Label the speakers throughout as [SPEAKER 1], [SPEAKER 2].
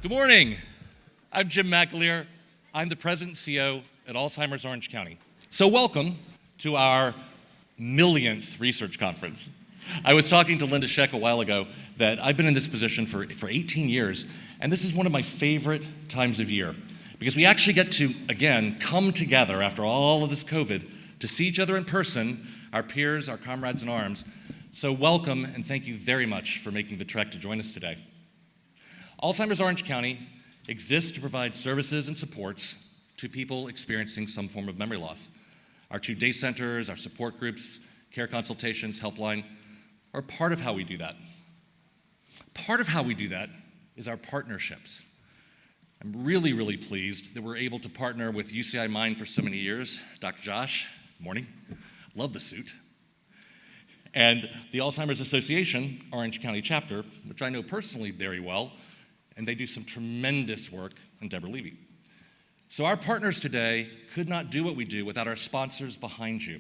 [SPEAKER 1] Good morning. I'm Jim McAleer. I'm the president and CEO at Alzheimer's Orange County. So welcome to our millionth research conference. I was talking to Linda Sheck a while ago that I've been in this position for 18 years, and this is one of my favorite times of year because we actually get to, again, come together after all of this COVID to see each other in person, our peers, our comrades in arms. So welcome, and thank you very much for making the trek to join us today. Alzheimer's Orange County exists to provide services and supports to people experiencing some form of memory loss. Our 2 day centers, our support groups, care consultations, helpline are part of how we do that. Part of how we do that is our partnerships. I'm really, really pleased that we're able to partner with UCI Mind for so many years. Dr. Josh, morning. Love the suit. And the Alzheimer's Association Orange County chapter, which I know personally very well, and they do some tremendous work, and Deborah Levy. So our partners today could not do what we do without our sponsors behind you.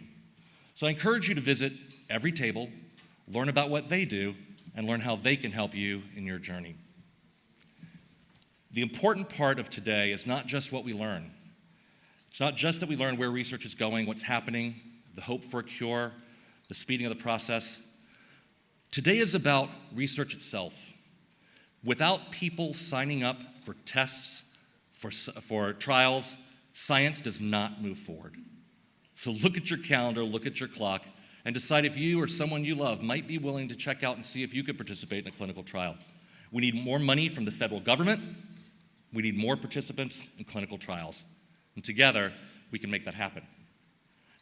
[SPEAKER 1] So I encourage you to visit every table, learn about what they do, and learn how they can help you in your journey. The important part of today is not just what we learn. It's not just that we learn where research is going, what's happening, the hope for a cure, the speeding of the process. Today is about research itself. Without people signing up for tests, for trials, science does not move forward. So look at your calendar, look at your clock, and decide if you or someone you love might be willing to check out and see if you could participate in a clinical trial. We need more money from the federal government. We need more participants in clinical trials. And together, we can make that happen.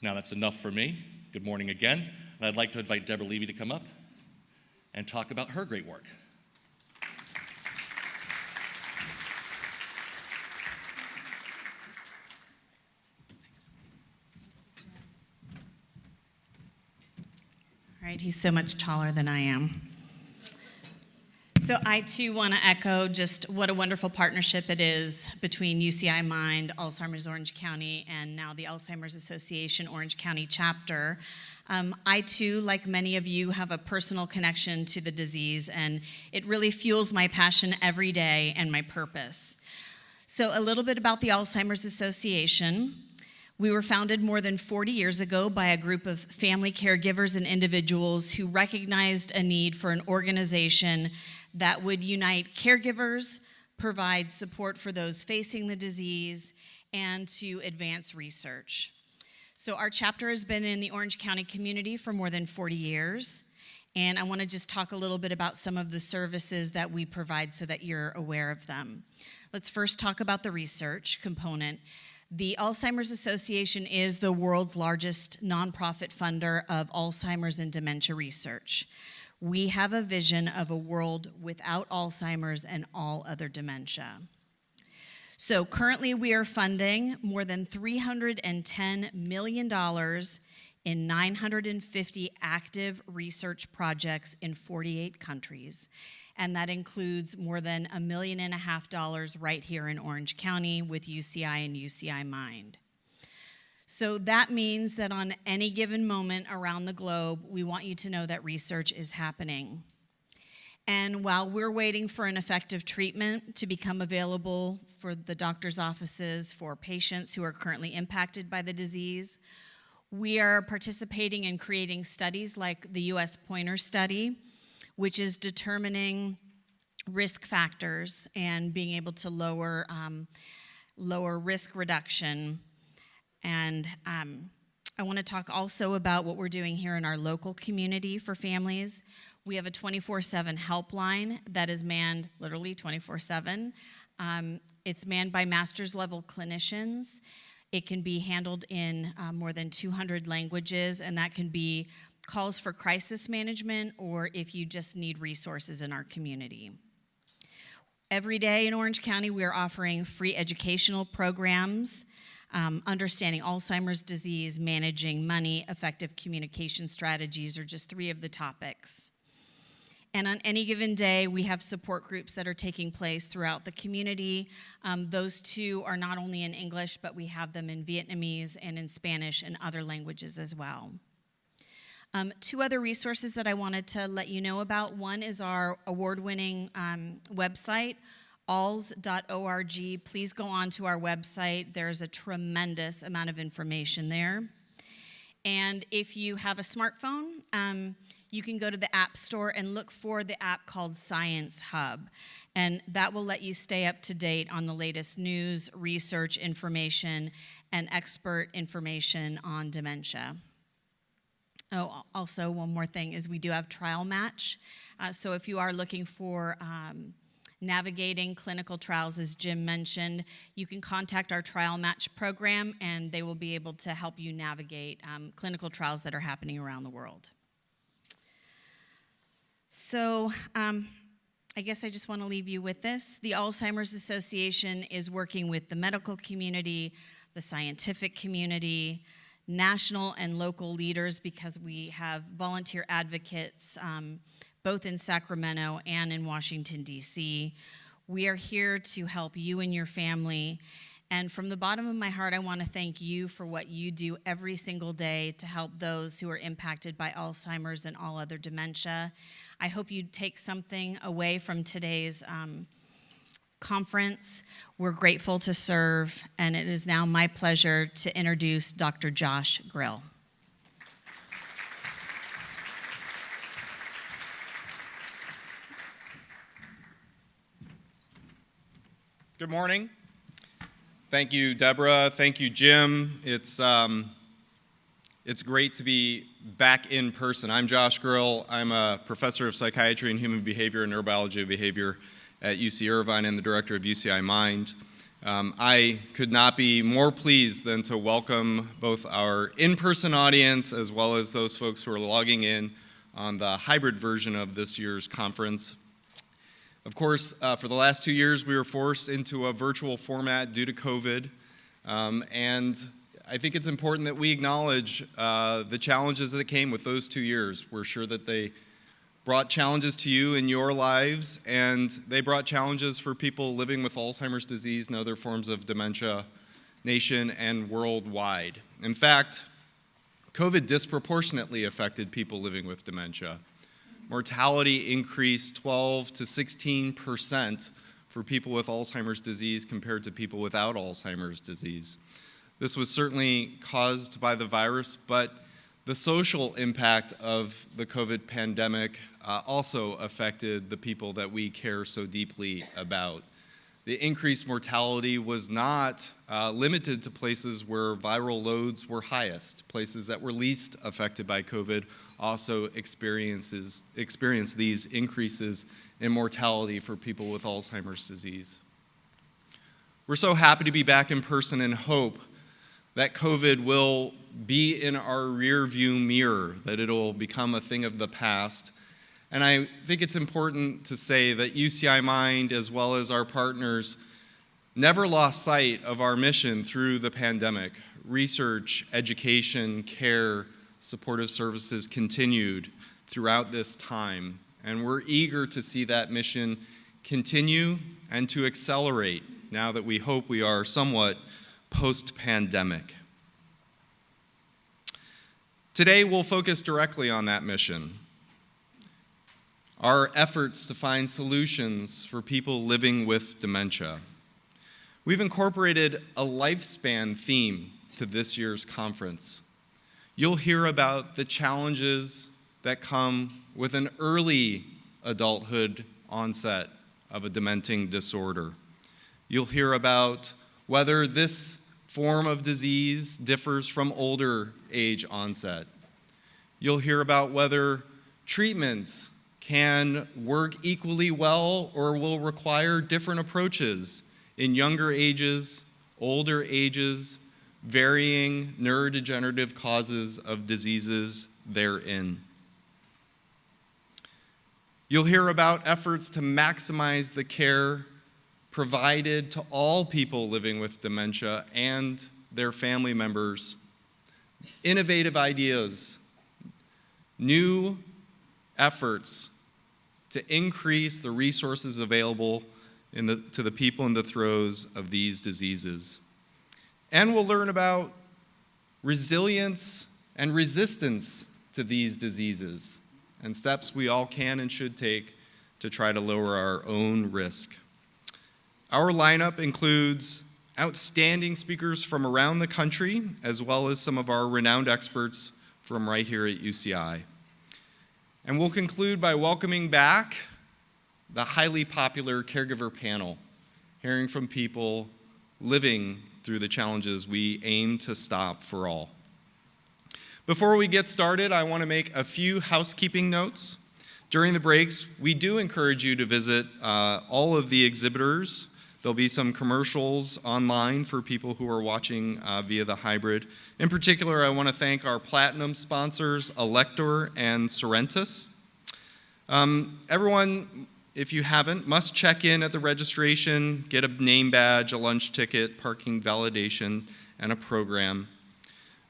[SPEAKER 1] Now that's enough for me. Good morning again. And I'd like to invite Deborah Levy to come up and talk about her great work.
[SPEAKER 2] All right, he's so much taller than I am. So I too want to echo just what a wonderful partnership it is between UCI Mind, Alzheimer's Orange County, and now the Alzheimer's Association Orange County chapter. I too, like many of you, have a personal connection to the disease, and it really fuels my passion every day and my purpose. So a little bit about the Alzheimer's Association. We were founded more than 40 years ago by a group of family caregivers and individuals who recognized a need for an organization that would unite caregivers, provide support for those facing the disease, and to advance research. So our chapter has been in the Orange County community for more than 40 years, and I want to just talk a little bit about some of the services that we provide so that you're aware of them. Let's first talk about the research component. The Alzheimer's Association is the world's largest nonprofit funder of Alzheimer's and dementia research. We have a vision of a world without Alzheimer's and all other dementia. So currently we are funding more than $310 million in 950 active research projects in 48 countries. And that includes more than $1.5 million right here in Orange County with UCI and UCI Mind. So that means that on any given moment around the globe, we want you to know that research is happening. And while we're waiting for an effective treatment to become available for the doctor's offices for patients who are currently impacted by the disease, we are participating in creating studies like the U.S. Pointer Study, which is determining risk factors and being able to lower risk reduction. And I want to talk also about what we're doing here in our local community for families. We have a 24/7 helpline that is manned literally 24/7. It's manned by master's level clinicians. It can be handled in more than 200 languages, and that can be calls for crisis management or if you just need resources in our community. Every day in Orange County, we are offering free educational programs, understanding Alzheimer's disease, managing money, effective communication strategies are just 3 of the topics. And on any given day, we have support groups that are taking place throughout the community. Those 2 are not only in English, but we have them in Vietnamese and in Spanish and other languages as well. 2 other resources that I wanted to let you know about. One is our award-winning website, alz.org. Please go on to our website. There's a tremendous amount of information there. And if you have a smartphone, you can go to the App Store and look for the app called Science Hub. And that will let you stay up to date on the latest news, research information, and expert information on dementia. Oh, also one more thing is we do have Trial Match. So if you are looking for navigating clinical trials, as Jim mentioned, you can contact our Trial Match program and they will be able to help you navigate clinical trials that are happening around the world. So I guess I just want to leave you with this. The Alzheimer's Association is working with the medical community, the scientific community, national and local leaders, because we have volunteer advocates both in Sacramento and in Washington, D.C. We are here to help you and your family. And from the bottom of my heart, I want to thank you for what you do every single day to help those who are impacted by Alzheimer's and all other dementia. I hope you take something away from today's conference. We're grateful to serve, and it is now my pleasure to introduce Dr. Josh Grill.
[SPEAKER 3] Good morning. Thank you, Deborah. Thank you, Jim. It's great to be back in person. I'm Josh Grill. I'm a professor of psychiatry and human behavior and neurobiology of behavior at UC Irvine and the director of UCI Mind. I could not be more pleased than to welcome both our in-person audience as well as those folks who are logging in on the hybrid version of this year's conference. Of course, for the last 2 years, we were forced into a virtual format due to COVID, and I think it's important that we acknowledge the challenges that came with those 2 years. We're sure that they brought challenges to you in your lives, and they brought challenges for people living with Alzheimer's disease and other forms of dementia, nation and worldwide. In fact, COVID disproportionately affected people living with dementia. Mortality increased 12 to 16% for people with Alzheimer's disease compared to people without Alzheimer's disease. This was certainly caused by the virus, but the social impact of the COVID pandemic also affected the people that we care so deeply about. The increased mortality was not limited to places where viral loads were highest. Places that were least affected by COVID also experienced these increases in mortality for people with Alzheimer's disease. We're so happy to be back in person and hope that COVID will be in our rear view mirror, that it'll become a thing of the past. And I think it's important to say that UCI Mind, as well as our partners, never lost sight of our mission through the pandemic. Research, education, care, supportive services continued throughout this time. And we're eager to see that mission continue and to accelerate now that we hope we are somewhat post-pandemic. Today, we'll focus directly on that mission. Our efforts to find solutions for people living with dementia. We've incorporated a lifespan theme to this year's conference. You'll hear about the challenges that come with an early adulthood onset of a dementing disorder. You'll hear about whether this form of disease differs from older age onset. You'll hear about whether treatments can work equally well or will require different approaches in younger ages, older ages, varying neurodegenerative causes of diseases therein. You'll hear about efforts to maximize the care provided to all people living with dementia and their family members. Innovative ideas, new efforts to increase the resources available to the people in the throes of these diseases. And we'll learn about resilience and resistance to these diseases and steps we all can and should take to try to lower our own risk. Our lineup includes outstanding speakers from around the country, as well as some of our renowned experts from right here at UCI. And we'll conclude by welcoming back the highly popular caregiver panel, hearing from people living through the challenges we aim to stop for all. Before we get started, I want to make a few housekeeping notes. During the breaks, we do encourage you to visit all of the exhibitors. There'll be some commercials online for people who are watching via the hybrid. In particular, I want to thank our platinum sponsors, Elector and Sorrentus. Everyone, if you haven't, must check in at the registration, get a name badge, a lunch ticket, parking validation, and a program.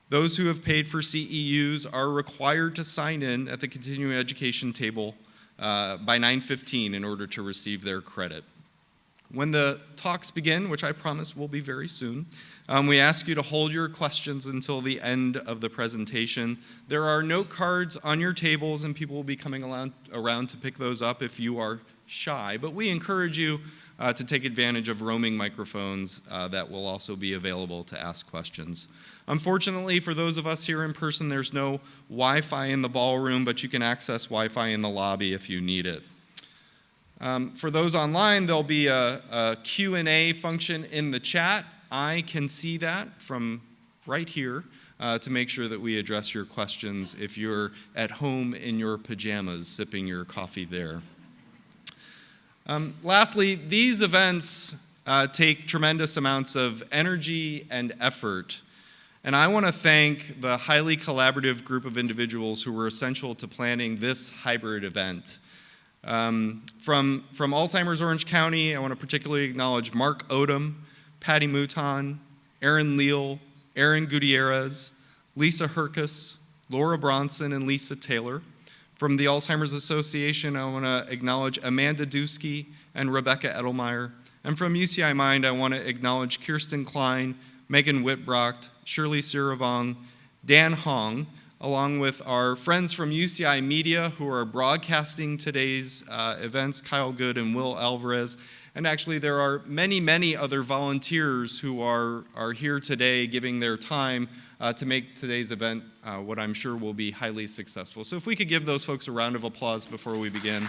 [SPEAKER 3] Those who have paid for CEUs are required to sign in at the continuing education table by 9:15 in order to receive their credit. When the talks begin, which I promise will be very soon, we ask you to hold your questions until the end of the presentation. There are note cards on your tables, and people will be coming around to pick those up if you are shy. But we encourage you to take advantage of roaming microphones that will also be available to ask questions. Unfortunately, for those of us here in person, there's no Wi-Fi in the ballroom, but you can access Wi-Fi in the lobby if you need it. For those online, there'll be a Q&A function in the chat. I can see that from right here to make sure that we address your questions if you're at home in your pajamas sipping your coffee there. Lastly, these events take tremendous amounts of energy and effort. And I want to thank the highly collaborative group of individuals who were essential to planning this hybrid event. From Alzheimer's Orange County, I want to particularly acknowledge Mark Odom, Patty Mouton, Aaron Leal, Aaron Gutierrez, Lisa Herkus, Laura Bronson, and Lisa Taylor. From the Alzheimer's Association, I want to acknowledge Amanda Dusky and Rebecca Edelmeyer. And from UCI Mind, I want to acknowledge Kirsten Klein, Megan Whitbrocht, Shirley Siravong, Dan Hong, along with our friends from UCI Media who are broadcasting today's events, Kyle Good and Will Alvarez. And actually there are many, many other volunteers who are here today giving their time to make today's event what I'm sure will be highly successful. So if we could give those folks a round of applause before we begin.